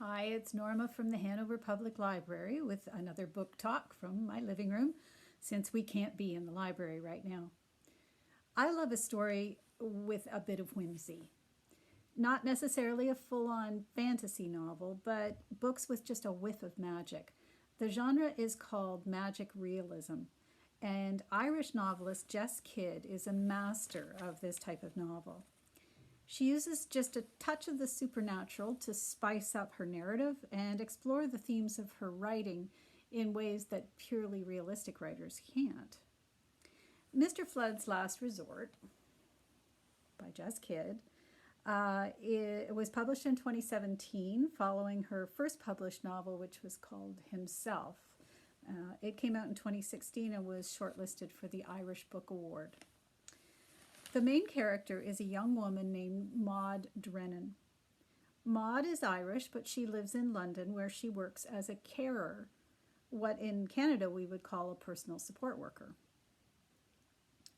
Hi, it's Norma from the Hanover Public Library with another book talk from my living room since we can't be in the library right now. I love a story with a bit of whimsy. Not necessarily a full on fantasy novel, but books with just a whiff of magic. The genre is called magic realism, and Irish novelist Jess Kidd is a master of this type of novel. She uses just a touch of the supernatural to spice up her narrative and explore the themes of her writing in ways that purely realistic writers can't. Mr. Flood's Last Resort by Jess Kidd it was published in 2017 following her first published novel, which was called Himself. It came out in 2016 and was shortlisted for the Irish Book Award. The main character is a young woman named Maud Drennan. Maud is Irish, but she lives in London where she works as a carer, what in Canada we would call a personal support worker.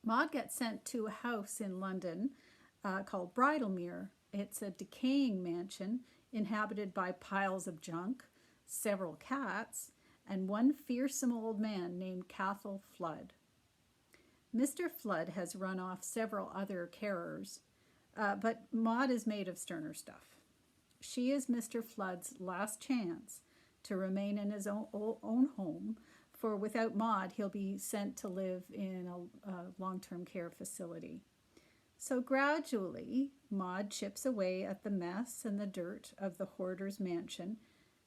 Maud gets sent to a house in London called Bridalmere. It's a decaying mansion inhabited by piles of junk, several cats, and one fearsome old man named Cathal Flood. Mr. Flood has run off several other carers, but Maud is made of sterner stuff. She is Mr. Flood's last chance to remain in his own home, for without Maud, he'll be sent to live in a long-term care facility. So gradually, Maud chips away at the mess and the dirt of the hoarder's mansion,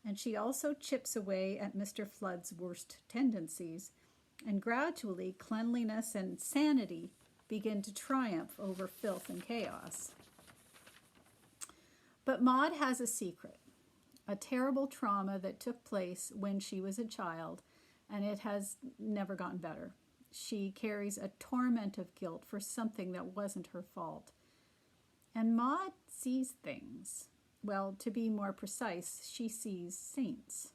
and she also chips away at Mr. Flood's worst tendencies, and gradually cleanliness and sanity begin to triumph over filth and chaos. But Maud has a secret, a terrible trauma that took place when she was a child, and it has never gotten better. She carries a torment of guilt for something that wasn't her fault. And Maud sees things. Well, to be more precise, she sees saints.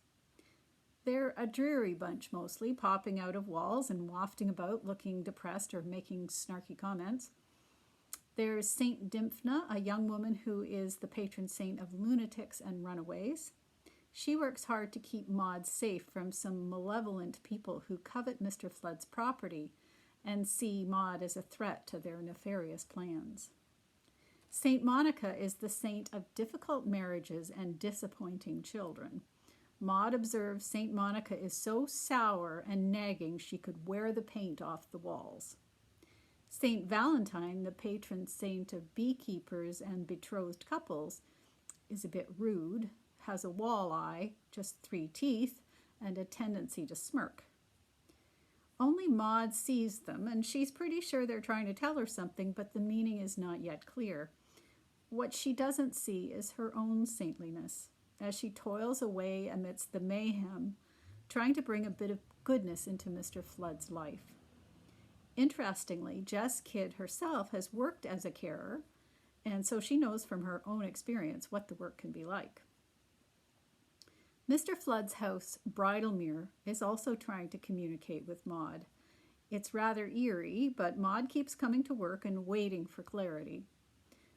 They're a dreary bunch mostly, popping out of walls and wafting about looking depressed or making snarky comments. There's Saint Dymphna, a young woman who is the patron saint of lunatics and runaways. She works hard to keep Maud safe from some malevolent people who covet Mr. Flood's property and see Maud as a threat to their nefarious plans. Saint Monica is the saint of difficult marriages and disappointing children. Maud observes St. Monica is so sour and nagging she could wear the paint off the walls. St. Valentine, the patron saint of beekeepers and betrothed couples, is a bit rude, has a wall eye, just 3 teeth, and a tendency to smirk. Only Maud sees them, and she's pretty sure they're trying to tell her something, but the meaning is not yet clear. What she doesn't see is her own saintliness, as she toils away amidst the mayhem, trying to bring a bit of goodness into Mr. Flood's life. Interestingly, Jess Kidd herself has worked as a carer, and so she knows from her own experience what the work can be like. Mr. Flood's house, Bridalmere, is also trying to communicate with Maud. It's rather eerie, but Maud keeps coming to work and waiting for clarity.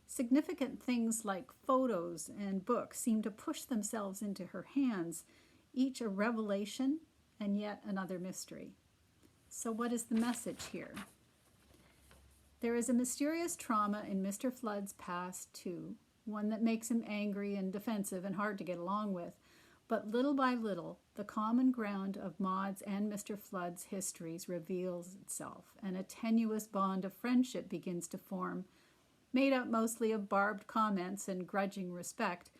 Significant things like photos and books seem to push themselves into her hands, each a revelation and yet another mystery. So what is the message here? There is a mysterious trauma in Mr. Flood's past too, one that makes him angry and defensive and hard to get along with. But little by little, the common ground of Maud's and Mr. Flood's histories reveals itself, and a tenuous bond of friendship begins to form, made up mostly of barbed comments and grudging respect.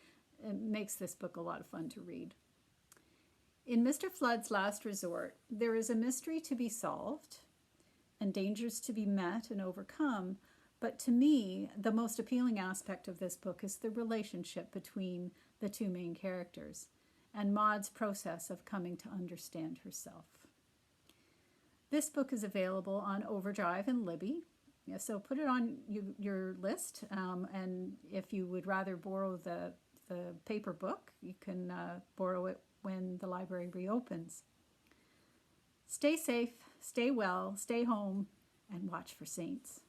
It makes this book a lot of fun to read. In Mr. Flood's Last Resort, there is a mystery to be solved and dangers to be met and overcome, but to me, the most appealing aspect of this book is the relationship between the 2 main characters and Maud's process of coming to understand herself. This book is available on Overdrive and Libby. So put it on your list, and if you would rather borrow the paper book, you can borrow it when the library reopens. Stay safe, stay well, stay home, and watch for saints.